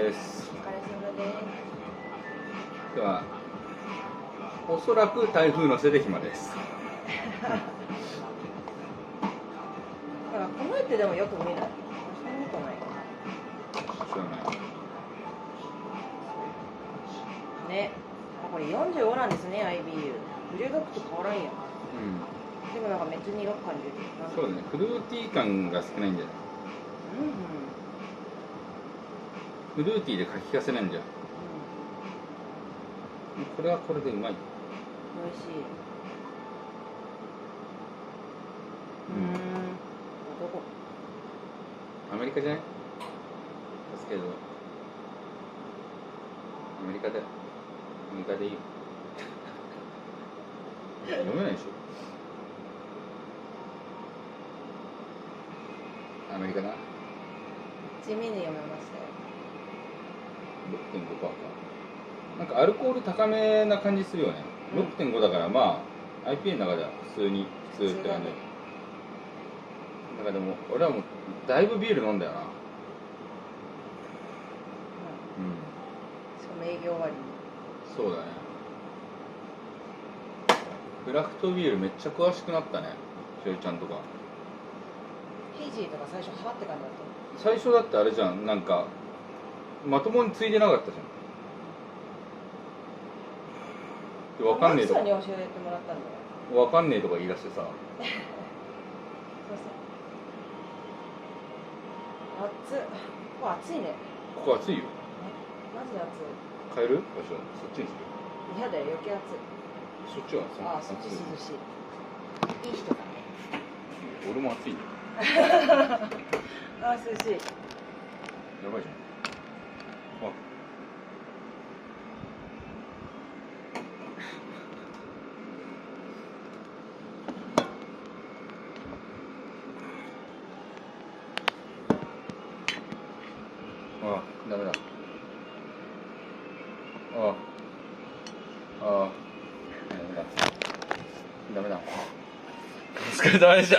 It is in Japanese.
です。お疲れ様です。では、おそらく台風のせいで暇です。だからこの絵ってでもよく見ない。そんなことないか知らない。な。ね。あ、これ45なんですね、IBU。ブルドッグと変わらんやん。うん。でもなんかめっちゃ苦く感じる。そうだね。フルーティー感が少ないんじゃない。フルーティーで書きかせないんじゃん。これはこれでうまい。美味しい。どこ？アメリカじゃない？ですけど。アメリカで。アメリカでいいよ。読めないでしょ。アメリカだ。地味に読めましたよ。6.5% か。なんかアルコール高めな感じするよね。6.5 だからまあ IPA の中では普通って感じ。だからでも俺はもうだいぶビール飲んだよな。しかも営業終わりに。そうだね。クラフトビールめっちゃ詳しくなったね、ひよりちゃんとか。フィジーとか最初はって感じだった。最初だってあれじゃん、なんかまともについでなかったじゃん。わかんねえとか。マキさんに教えてもらったんだよ。わかんねえとか言い出してさ。そうそう。熱っ。ここ暑いね。ここ暑いよ。マジで暑い。変える？場所そっちにする。嫌だよ、余計暑い。そっちはああ、そっち涼しい。いい人だね。俺も暑いよ。ああ、涼しい。やばいじゃん。あ、ダメだ。ダメだ。お疲れ様でした。